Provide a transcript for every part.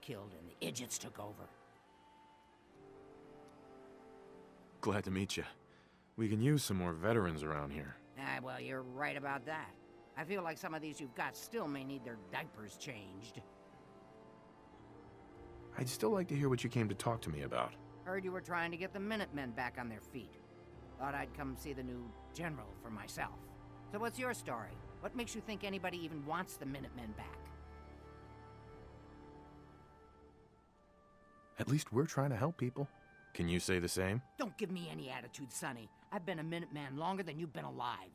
killed and the idiots took over. Glad to meet you. We can use some more veterans around here. Ah, well, you're right about that. I feel like some of these you've got still may need their diapers changed. I'd still like to hear what you came to talk to me about. Heard you were trying to get the Minutemen back on their feet. Thought I'd come see the new general for myself. So what's your story? What makes you think anybody even wants the Minutemen back? At least we're trying to help people. Can you say the same? Don't give me any attitude, Sonny. I've been a Minuteman longer than you've been alive.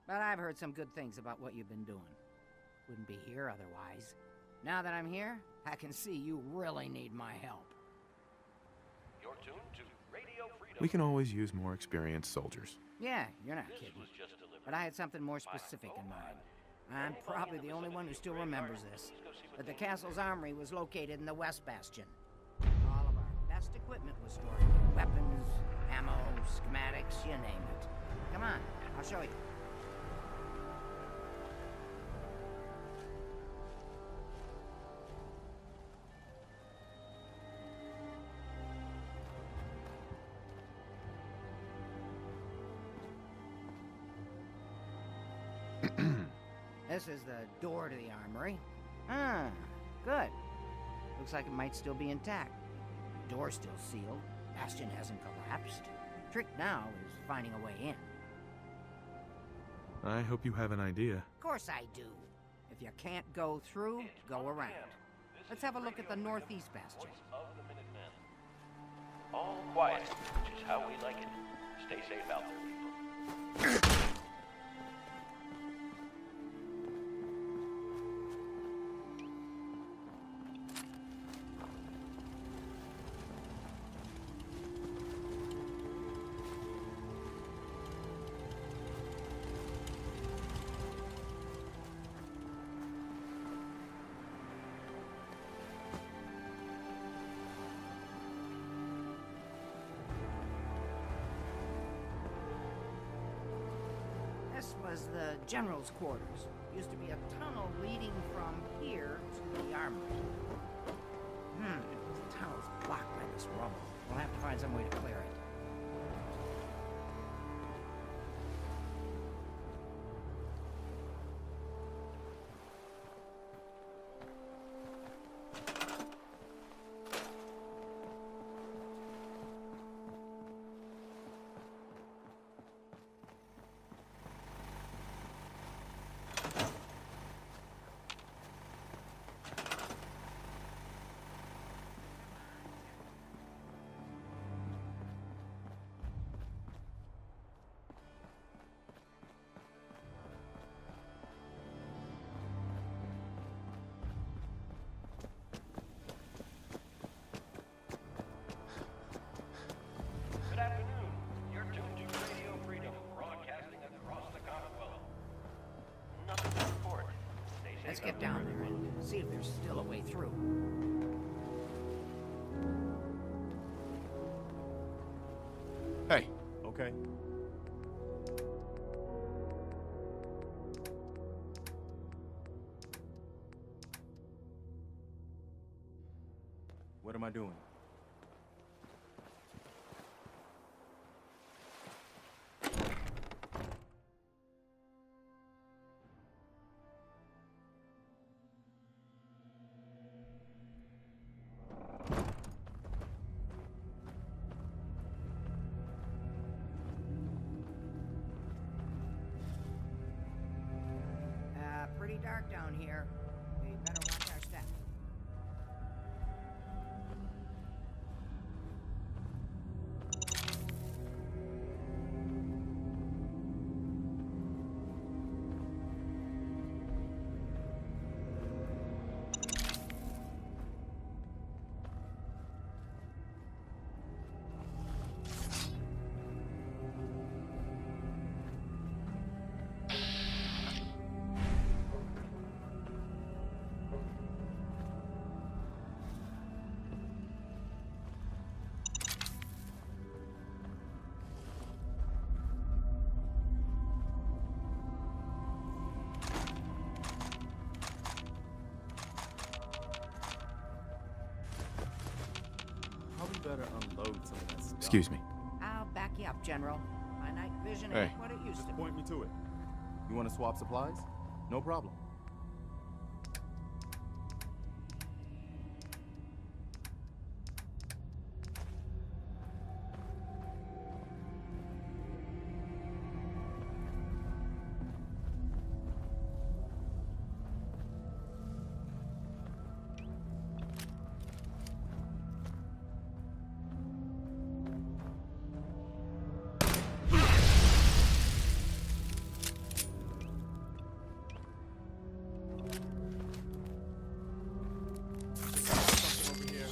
But I've heard some good things about what you've been doing. Wouldn't be here otherwise. Now that I'm here, I can see you really need my help. You're tuned to Radio Freedom. We can always use more experienced soldiers. Yeah, you're not This kidding. was just delivered. But I had something more specific in mind. I'm probably the only one who still remembers this. But the castle's armory was located in the West Bastion. All of our best equipment was stored here. Weapons, ammo, schematics, you name it. Come on, I'll show you. This is the door to the armory. Ah, good. Looks like it might still be intact. Door's still sealed. Bastion hasn't collapsed. Trick now is finding a way in. I hope you have an idea. Of course I do. If you can't go through, go around. Let's have a look at the northeast bastion. Voice of the Minutemen. All quiet, which is how we like it. Stay safe out there, people. This was the general's quarters. Used to be a tunnel leading from here to the armory. The tunnel's blocked by this rubble. We'll have to find some way to clear it. Good afternoon. You're tuned to Radio Freedom, broadcasting across the Commonwealth. Nothing to report. Stay safe. Let's get down there and see if there's still a way through. Hey. Okay. What am I doing? Pretty dark down here. We better watch our step. better unload some of that stuff. Excuse me. I'll back you up, General. My night vision Hey. ain't what it used to be. Point me to it. You want to swap supplies? No problem. Something over here.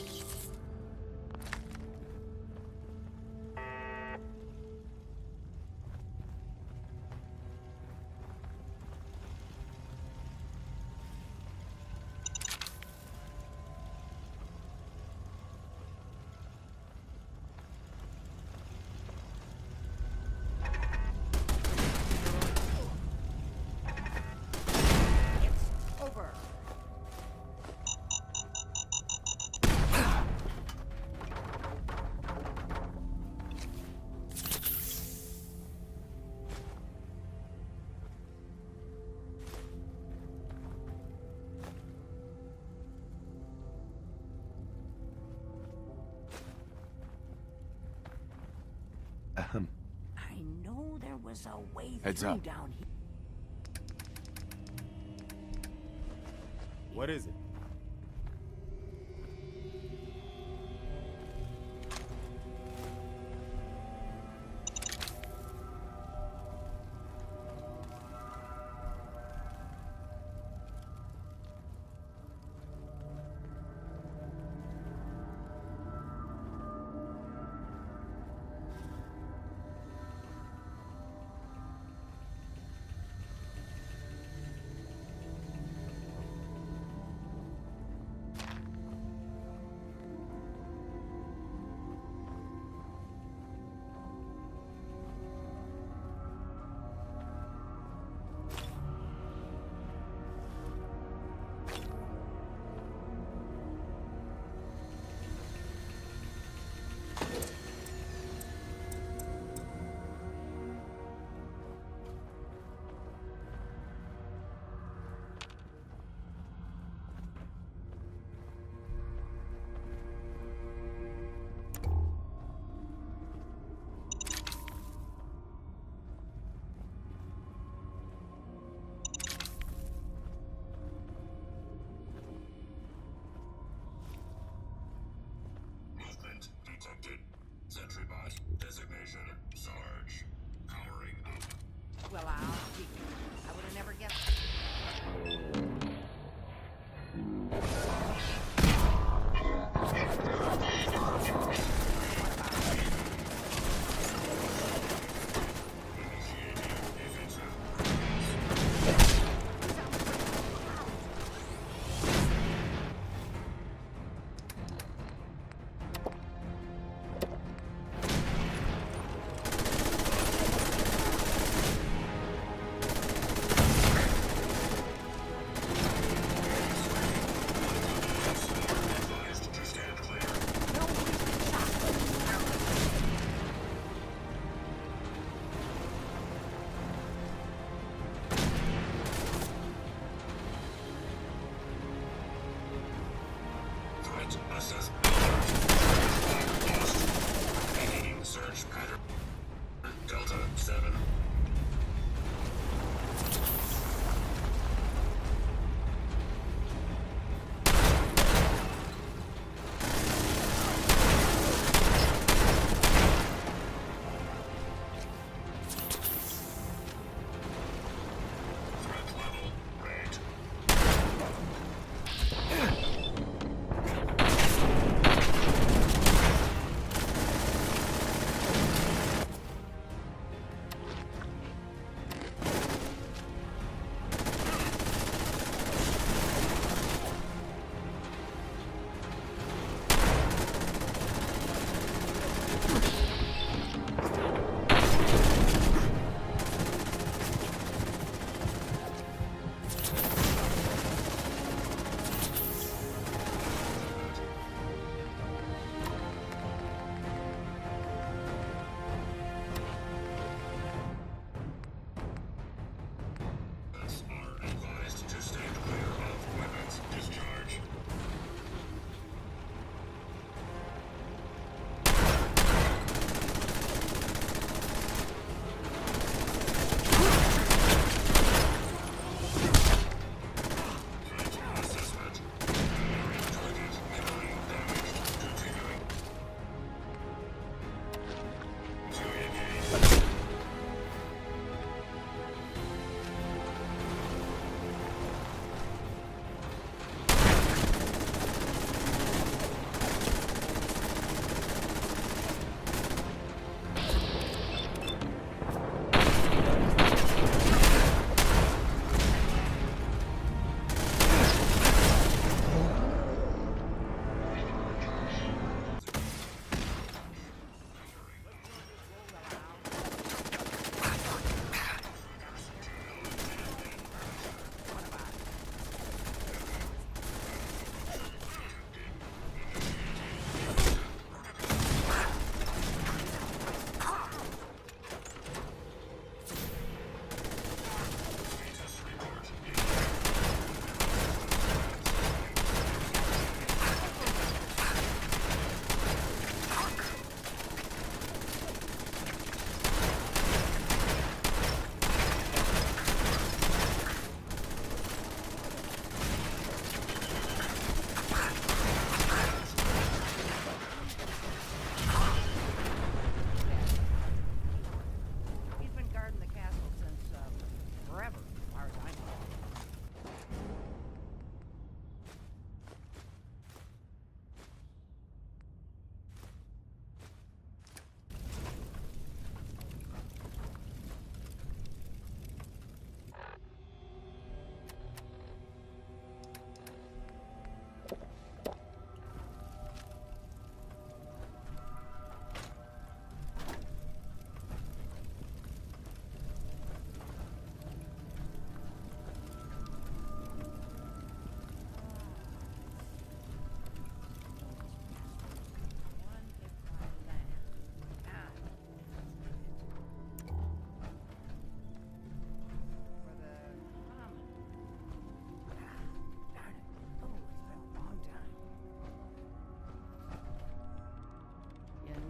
It's over. Ahem. I know there was a way Heads through up. down here. What is it? Movement detected. Sentry bot designation Sarge. Powering up. Well, I'll keep it. I would have never guessed. Advised to stand clear. No, he's been shot. Threat assessment. Lost. Maintaining search pattern. Delta 7. Threat level ranked.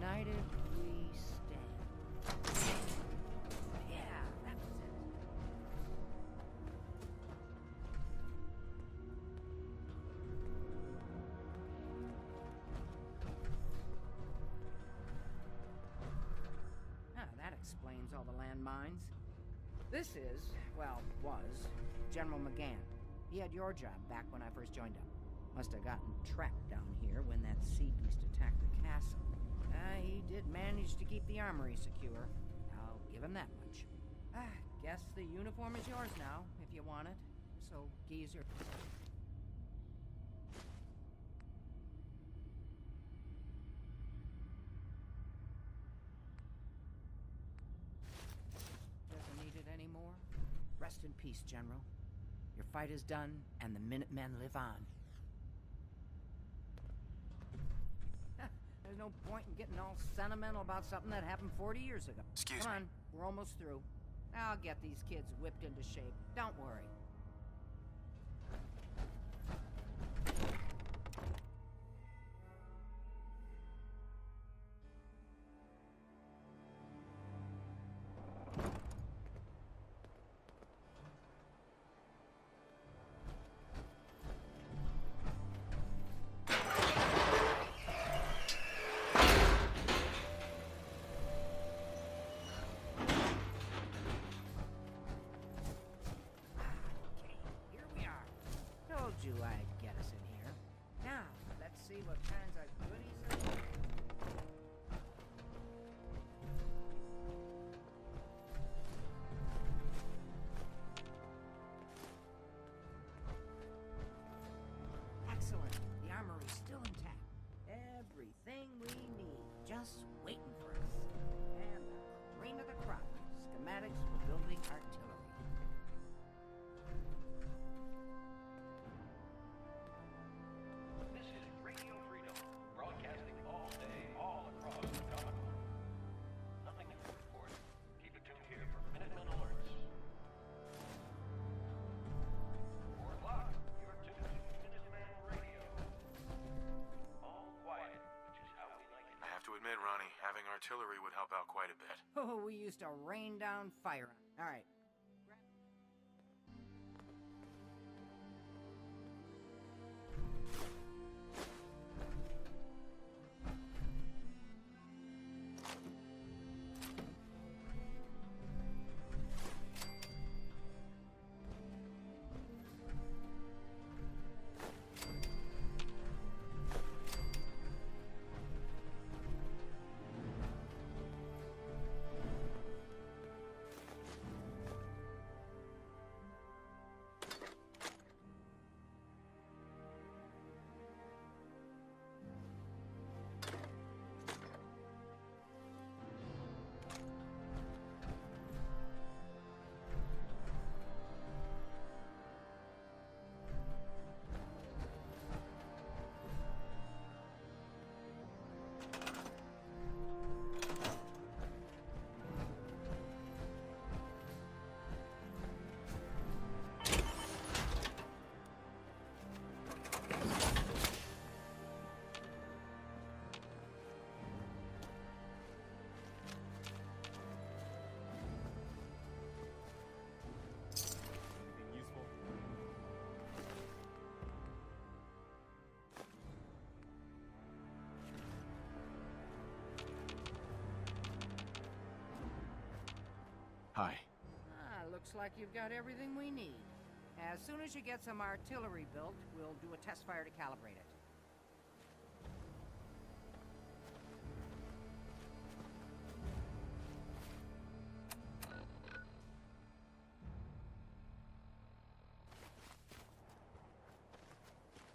United we stand. Yeah, that was it. Ah, that explains all the landmines. This is, well, was, General McGann. He had your job back when I first joined up. Must have gotten trapped down here when that sea beast attacked the castle. He did manage to keep the armory secure. I'll give him that much. Guess the uniform is yours now, if you want it. So, geezer. Doesn't need it anymore. Rest in peace, General. Your fight is done, and the Minutemen live on. There's no point in getting all sentimental about something that happened 40 years ago. Excuse Come me. on, we're almost through. I'll get these kids whipped into shape. Don't worry. You I'd get us in here. Now, let's see what kinds of goodies are there. Excellent. The armory's still intact. Everything we need, just waiting for us. And the cream of the crop. Schematics for building artillery. Admit, Ronnie, having artillery would help out quite a bit. Oh, we used to rain down fire. All right. Hi. Looks like you've got everything we need. As soon as you get some artillery built, we'll do a test fire to calibrate it.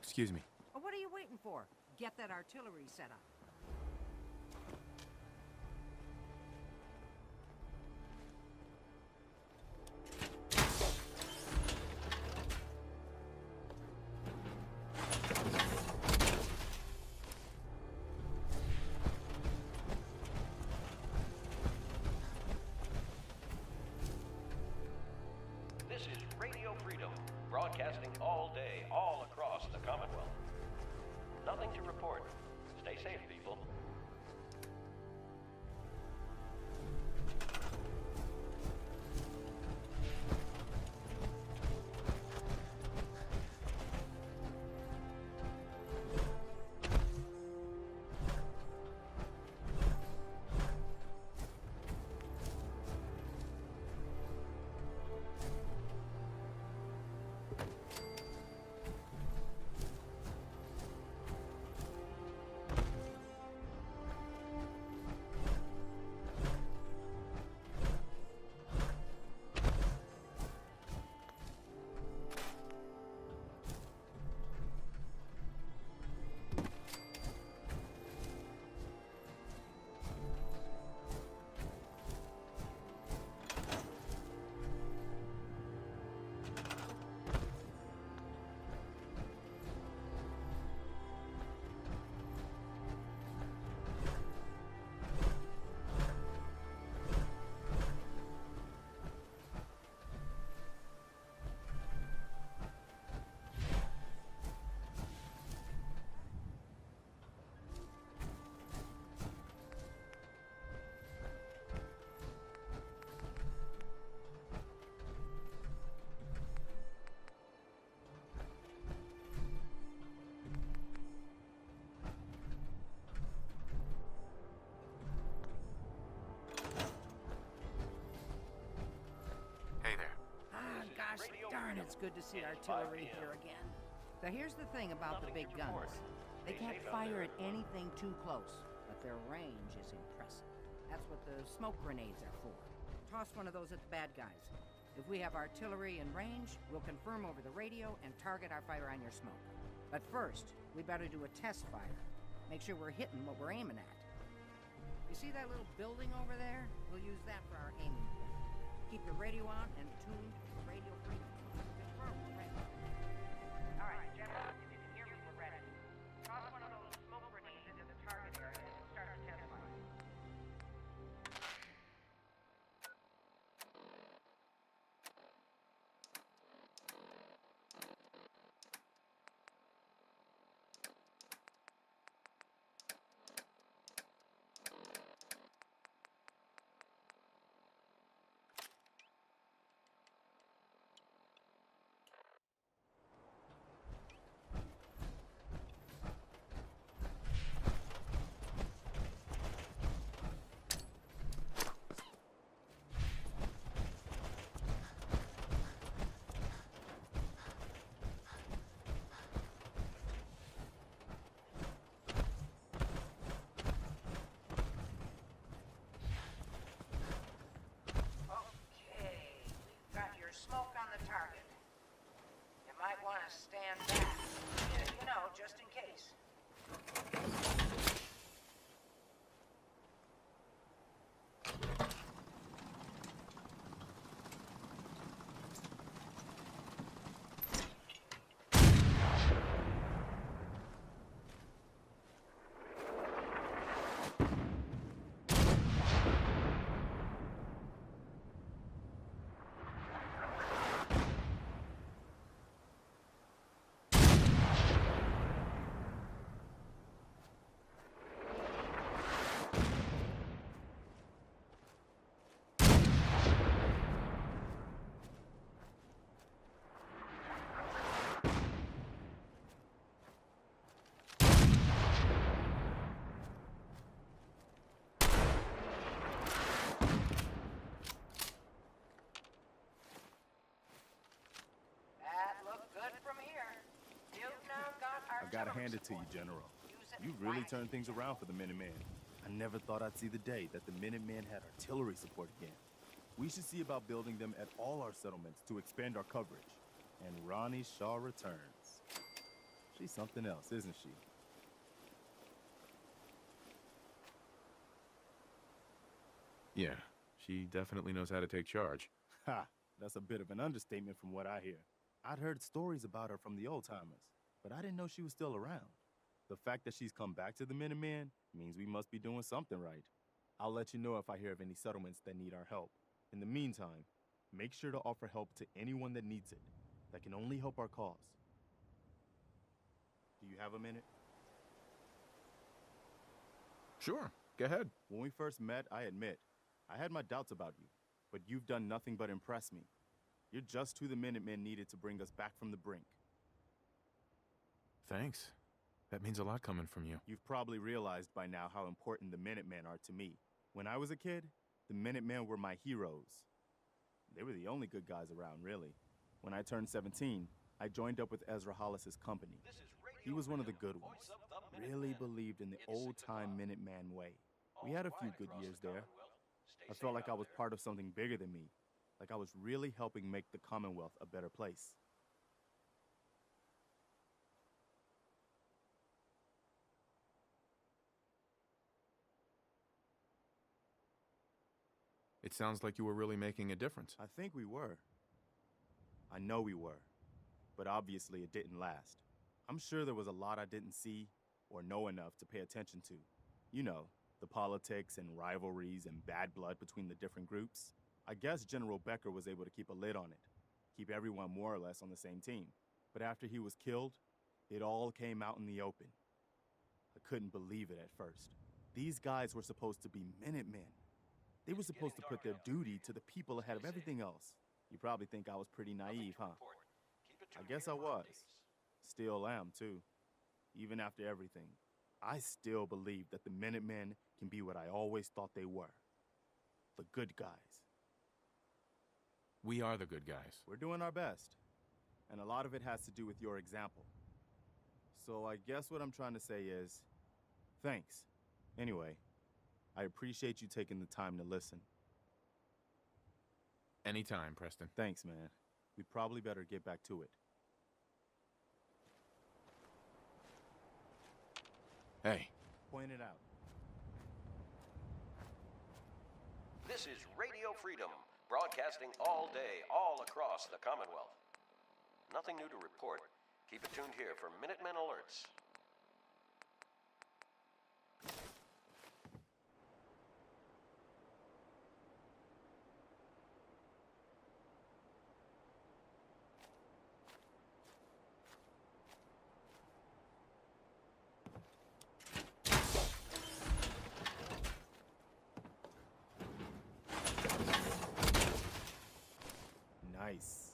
Excuse me. What are you waiting for? Get that artillery set up. This is Radio Freedom, broadcasting all day, all across the Commonwealth. Nothing to report. Stay safe, people. It's good to see artillery here again. So here's the thing about the big guns. They can't fire at anything too close, but their range is impressive. That's what the smoke grenades are for. Toss one of those at the bad guys. If we have artillery in range, we'll confirm over the radio and target our fire on your smoke. But first, we better do a test fire. Make sure we're hitting what we're aiming at. You see that little building over there? We'll use that for our aiming point. Keep the radio on and tuned for radio frequency. Confirm we're ready. All right, gentlemen, if you can hear me, we're ready. Toss one of those smoke grenades into the target area and start the test fire. Smoke on the target. You might want to stand back. You know, just in case. I gotta hand it to you, General. You really turned things around for the Minutemen. I never thought I'd see the day that the Minutemen had artillery support again. We should see about building them at all our settlements to expand our coverage. And Ronnie Shaw returns. She's something else, isn't she? Yeah, she definitely knows how to take charge. Ha! That's a bit of an understatement from what I hear. I'd heard stories about her from the old-timers, but I didn't know she was still around. The fact that she's come back to the Minutemen means we must be doing something right. I'll let you know if I hear of any settlements that need our help. In the meantime, make sure to offer help to anyone that needs it. That can only help our cause. Do you have a minute? Sure, go ahead. When we first met, I admit, I had my doubts about you, but you've done nothing but impress me. You're just who the Minutemen needed to bring us back from the brink. Thanks. That means a lot coming from you. You've probably realized by now how important the Minutemen are to me. When I was a kid, the Minutemen were my heroes. They were the only good guys around, really. When I turned 17, I joined up with Ezra Hollis's company. He was one of the good ones. Really believed in the old-time Minuteman way. We had a few good years there. I felt like I was part of something bigger than me. Like I was really helping make the Commonwealth a better place. It sounds like you were really making a difference. I think we were. I know we were. But obviously it didn't last. I'm sure there was a lot I didn't see or know enough to pay attention to. You know, the politics and rivalries and bad blood between the different groups. I guess General Becker was able to keep a lid on it, keep everyone more or less on the same team. But after he was killed, it all came out in the open. I couldn't believe it at first. These guys were supposed to be Minutemen. They were supposed to put their duty to the people ahead of everything else. You probably think I was pretty naive, huh? I guess I was. Still am, too. Even after everything, I still believe that the Minutemen can be what I always thought they were. The good guys. We are the good guys. We're doing our best. And a lot of it has to do with your example. So I guess what I'm trying to say is, thanks. Anyway, I appreciate you taking the time to listen. Anytime, Preston. Thanks, man. We probably better get back to it. Hey. Point it out. This is Radio Freedom, broadcasting all day, all across the Commonwealth. Nothing new to report. Keep it tuned here for Minutemen alerts. Nice.